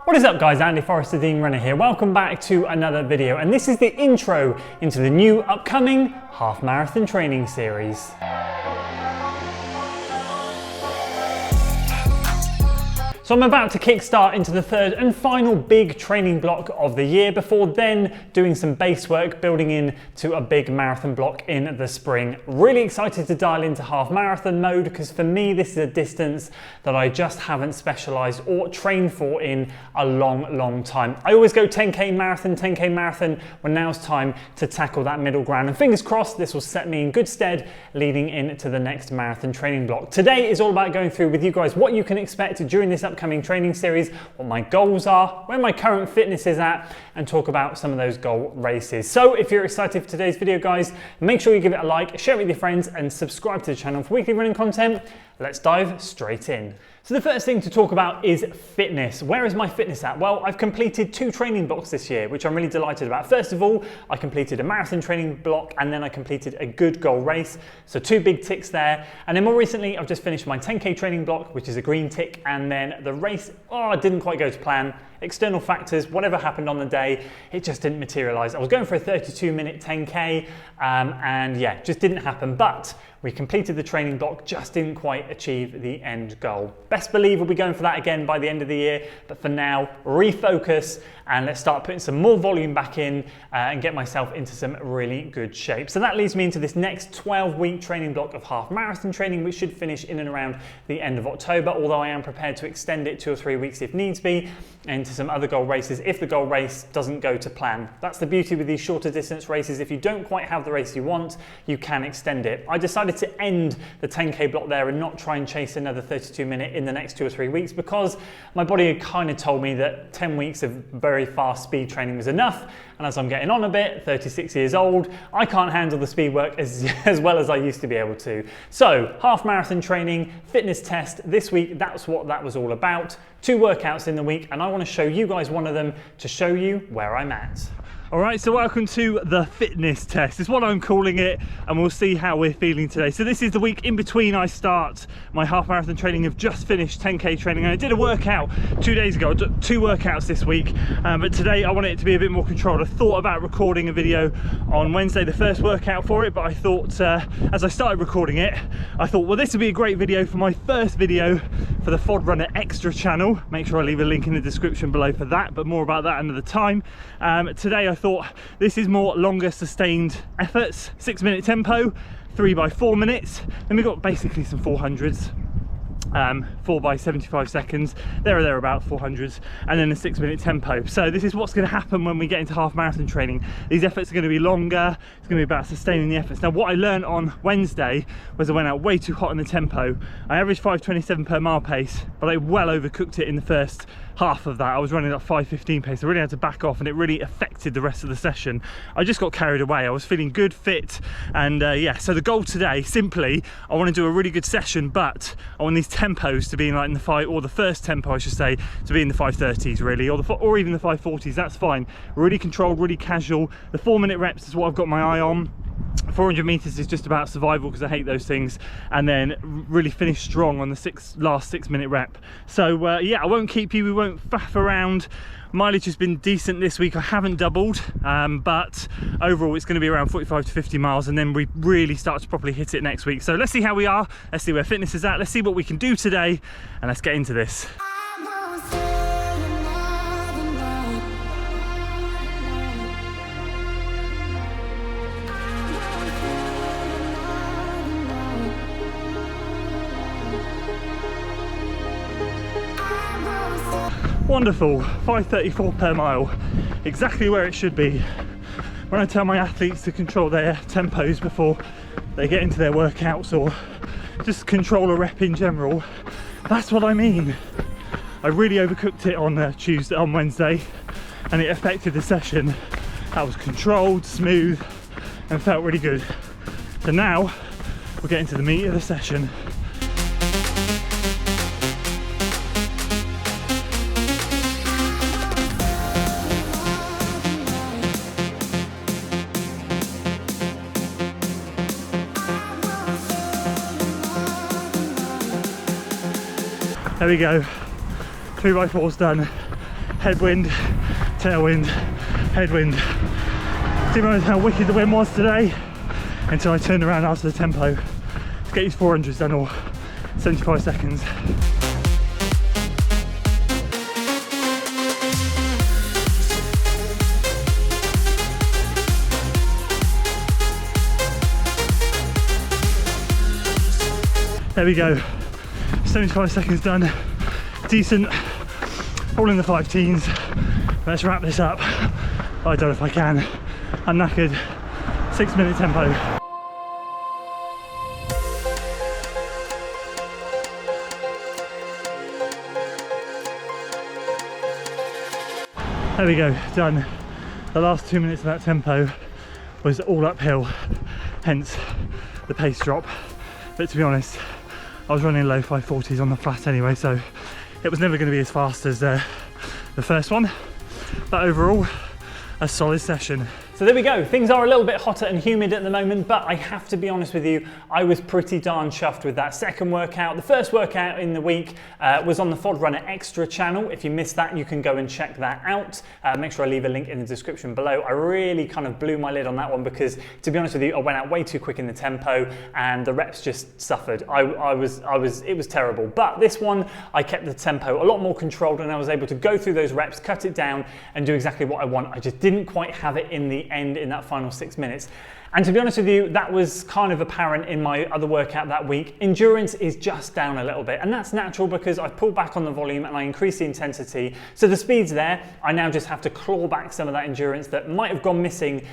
What is up guys, Andy Forrester, FOD Runner here. Welcome back to another video, and this is the intro into the new upcoming half marathon training series. So I'm about to kickstart into the third and final big training block of the year before then doing some base work, building in to a big marathon block in the spring. Really excited to dial into half marathon mode because for me this is a distance that I just haven't specialised or trained for in a long time. I always go 10k marathon when now's time to tackle that middle ground, and fingers crossed this will set me in good stead leading into the next marathon training block. Today is all about going through with you guys what you can expect during this upcoming training series, what my goals are, where my current fitness is at, and talk about some of those goal races. So if you're excited for today's video guys, make sure you give it a like, share it with your friends, and subscribe to the channel for weekly running content. Let's dive straight in. So the first thing to talk about is fitness. Where is my fitness at? Well, I've completed 2 training blocks this year, which I'm really delighted about. First of all, I completed a marathon training block, and then I completed a good goal race. So 2 big ticks there. And then more recently, I've just finished my 10k training block, which is a green tick. And then the race, didn't quite go to plan. External factors, whatever happened on the day, it just didn't materialize. I was going for a 32-minute 10k, and yeah, just didn't happen. But we completed the training block, just didn't quite achieve the end goal. Best believe we'll be going for that again by the end of the year, but for now, refocus and let's start putting some more volume back in and get myself into some really good shape. So that leads me into this next 12-week training block of half marathon training, which should finish in and around the end of October, although I am prepared to extend it 2 or 3 weeks if needs be, into some other goal races if the goal race doesn't go to plan. That's the beauty with these shorter distance races. If you don't quite have the race you want, you can extend it. I decided to end the 10k block there and not try and chase another 32-minute in the next 2 or 3 weeks because my body had kind of told me that 10 weeks of very fast speed training was enough, and as I'm getting on a bit, 36 years old, I can't handle the speed work as well as I used to be able to. So half marathon training, fitness test this week, that's what that was all about. 2 workouts in the week, and I want to show you guys one of them to show you where I'm at. All right, so welcome to the fitness test, is what I'm calling it, and we'll see how we're feeling today. So this is the week in between I start my half marathon training. I've just finished 10k training, and I did a workout 2 days ago. I did 2 workouts this week, but today I wanted it to be a bit more controlled. I thought about recording a video on Wednesday, the first workout for it, but I thought as I started recording it, I thought, well, this would be a great video for my first video for the FOD Runner Extra channel. Make sure I leave a link in the description below for that, but more about that another time. Today I thought this is more longer sustained efforts, 6-minute tempo, 3 by 4 minutes. Then we've got basically some 400s, 4 by 75 seconds, there or thereabout 400s, and then a 6-minute tempo. So this is what's going to happen when we get into half marathon training. These efforts are going to be longer, it's going to be about sustaining the efforts. Now what I learned on Wednesday was I went out way too hot in the tempo. I averaged 5:27 per mile pace, but I well overcooked it in the first half of that. I was running at 5:15 pace. I really had to back off, and it really affected the rest of the session. I just got carried away. I was feeling good, fit, and yeah, so the goal today, simply, I want to do a really good session, but I want these tempos to be in like in the 5, or the first tempo I should say, to be in the 5:30s really, or even the 5:40s, that's fine. Really controlled, really casual. The 4-minute reps is what I've got my eye on. 400 meters is just about survival because I hate those things, and then really finish strong on the last 6-minute rep. So yeah, I won't keep you, we won't faff around. Mileage has been decent this week. I haven't doubled, but overall it's going to be around 45 to 50 miles, and then we really start to properly hit it next week. So let's see how we are, let's see where fitness is at, let's see what we can do today, and let's get into this. Wonderful, 5:34 per mile, exactly where it should be. When I tell my athletes to control their tempos before they get into their workouts, or just control a rep in general, that's what I mean. I really overcooked it on Wednesday, and it affected the session. That was controlled, smooth, and felt really good. So now we're getting to the meat of the session. There we go, 3x4's done. headwind, tailwind, headwind. Didn't realize how wicked the wind was today until I turned around after the tempo to get these 400s done, or 75 seconds. There we go, 75 seconds done, decent, all in the 5 teens. Let's wrap this up. I don't know if I can, I'm knackered. 6-minute tempo. There we go, done. The last 2 minutes of that tempo was all uphill, hence the pace drop. But to be honest, I was running low 540s on the flat anyway, so it was never going to be as fast as the first one. But overall, a solid session. So there we go, things are a little bit hotter and humid at the moment, but I have to be honest with you, I was pretty darn chuffed with that second workout. The first workout in the week was on the FOD Runner Extra channel. If you missed that, you can go and check that out. Make sure I leave a link in the description below. I really kind of blew my lid on that one because, to be honest with you, I went out way too quick in the tempo and the reps just suffered. It was terrible. But this one, I kept the tempo a lot more controlled and I was able to go through those reps, cut it down and do exactly what I want. I just didn't quite have it in the end in that final 6 minutes. And to be honest with you, that was kind of apparent in my other workout that week. Endurance is just down a little bit, and that's natural because I've pulled back on the volume and I increased the intensity. So the speed's there. I now just have to claw back some of that endurance that might have gone missing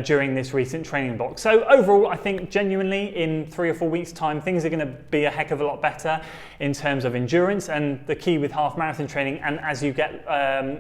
during this recent training block. So overall, I think genuinely in 3 or 4 weeks' time, things are going to be a heck of a lot better in terms of endurance. And the key with half marathon training, and as you get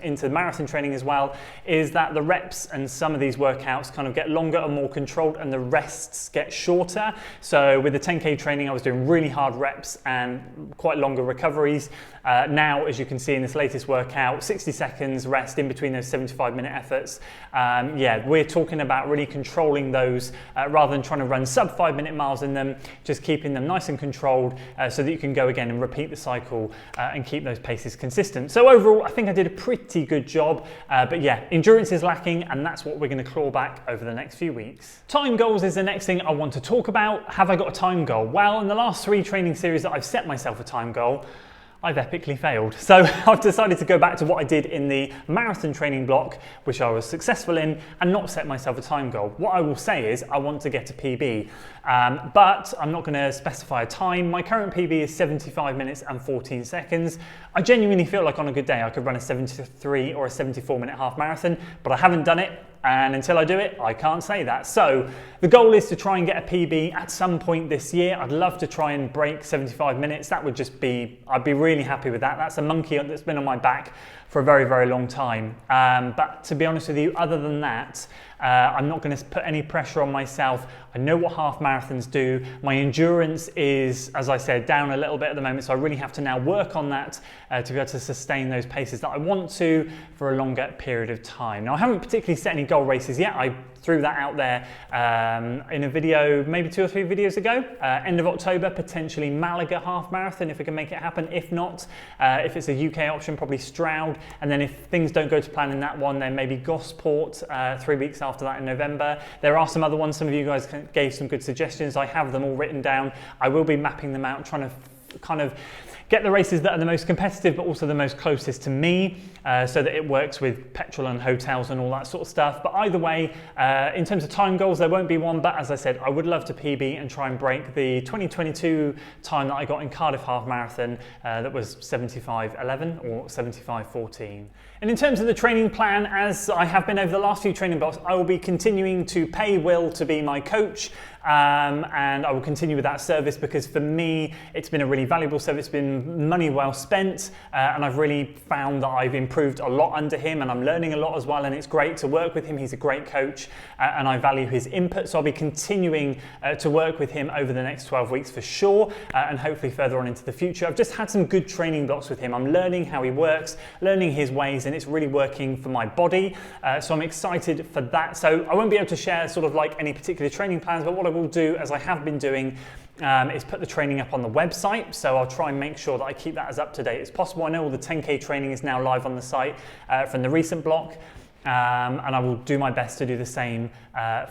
into marathon training as well, is that the reps and some of these workouts kind of get longer and more controlled and the rests get shorter. So with the 10K training, I was doing really hard reps and quite longer recoveries. Now, as you can see in this latest workout, 60 seconds rest in between those 75-minute efforts. Yeah, we're talking about really controlling those rather than trying to run sub 5-minute miles in them, just keeping them nice and controlled so that you can go again and repeat the cycle and keep those paces consistent. So overall, I think I did a pretty good job, but yeah, endurance is lacking and that's what we're going to claw back over the next few weeks. Time goals is the next thing I want to talk about. Have I got a time goal? Well, in the last 3 training series that I've set myself a time goal, I've epically failed. So I've decided to go back to what I did in the marathon training block, which I was successful in, and not set myself a time goal. What I will say is I want to get a PB, but I'm not going to specify a time. My current PB is 75 minutes and 14 seconds. I genuinely feel like on a good day I could run a 73 or a 74-minute half marathon, but I haven't done it. And until I do it, I can't say that. So the goal is to try and get a PB at some point this year. I'd love to try and break 75 minutes. That would just be, I'd be really happy with that. That's a monkey that's been on my back for a very, very long time. But to be honest with you, other than that, I'm not going to put any pressure on myself. I know what half marathons do. My endurance is, as I said, down a little bit at the moment, so I really have to now work on that to be able to sustain those paces that I want to for a longer period of time. Now, I haven't particularly set any goal races yet. I threw that out there in a video, maybe 2 or 3 videos ago. End of October, potentially Malaga half marathon if we can make it happen. If not, if it's a UK option, probably Stroud. And then if things don't go to plan in that one, then maybe Gosport 3 weeks after that in November. There are some other ones. Some of you guys gave some good suggestions. I have them all written down. I will be mapping them out, trying to kind of get the races that are the most competitive but also the most closest to me so that it works with petrol and hotels and all that sort of stuff. But either way, in terms of time goals, there won't be one, but as I said, I would love to PB and try and break the 2022 time that I got in Cardiff Half Marathon that was 75:11 or 75:14. And in terms of the training plan, as I have been over the last few training blocks, I will be continuing to pay Will to be my coach. And I will continue with that service because for me, it's been a really valuable service. It's been money well spent, and I've really found that I've improved a lot under him, and I'm learning a lot as well. And it's great to work with him. He's a great coach, and I value his input. So I'll be continuing to work with him over the next 12 weeks for sure, and hopefully further on into the future. I've just had some good training blocks with him. I'm learning how he works, learning his ways, and it's really working for my body. So I'm excited for that. So I won't be able to share sort of like any particular training plans, but what I will do, as I have been doing, is put the training up on the website, so I'll try and make sure that I keep that as up to date as possible. I know all the 10K training is now live on the site from the recent block. And I will do my best to do the same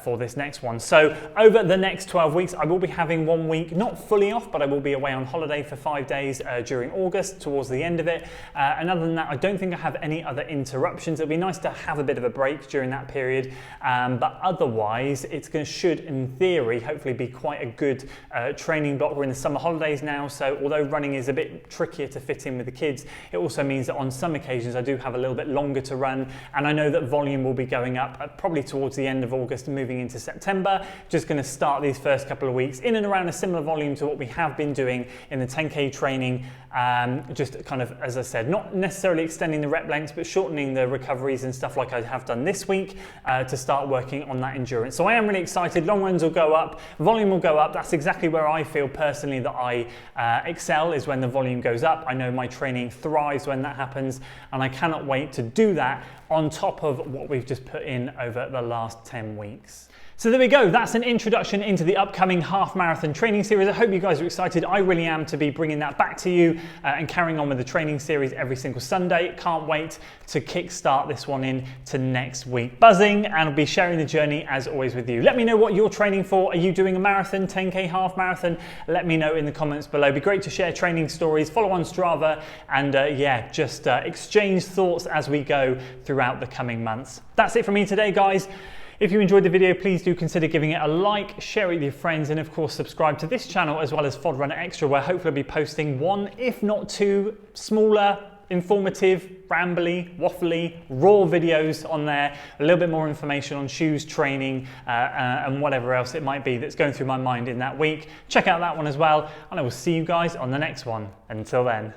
for this next one. So over the next 12 weeks, I will be having 1 week, not fully off, but I will be away on holiday for 5 days during August, towards the end of it. And other than that, I don't think I have any other interruptions. It'll be nice to have a bit of a break during that period. But otherwise, should, in theory, hopefully be quite a good training block. We're in the summer holidays now, so although running is a bit trickier to fit in with the kids, it also means that on some occasions I do have a little bit longer to run. And I know that volume will be going up probably towards the end of August and moving into September. Just going to start these first couple of weeks in and around a similar volume to what we have been doing in the 10K training. Just kind of, as I said, not necessarily extending the rep lengths, but shortening the recoveries and stuff like I have done this week to start working on that endurance. So I am really excited. Long runs will go up, volume will go up. That's exactly where I feel personally that I excel, is when the volume goes up. I know my training thrives when that happens, and I cannot wait to do that on top of what we've just put in over the last 10 weeks. So there we go, that's an introduction into the upcoming half marathon training series. I hope you guys are excited. I really am to be bringing that back to you and carrying on with the training series every single Sunday. Can't wait to kickstart this one in to next week. Buzzing, and I'll be sharing the journey as always with you. Let me know what you're training for. Are you doing a marathon, 10K, half marathon? Let me know in the comments below. It'd be great to share training stories, follow on Strava, and just exchange thoughts as we go throughout the coming months. That's it from me today, guys. If you enjoyed the video, please do consider giving it a like, share it with your friends, and of course subscribe to this channel as well as FOD Runner Extra, where hopefully I'll be posting 1, if not 2, smaller, informative, rambly, waffly, raw videos on there. A little bit more information on shoes, training, and whatever else it might be that's going through my mind in that week. Check out that one as well, and I will see you guys on the next one. Until then.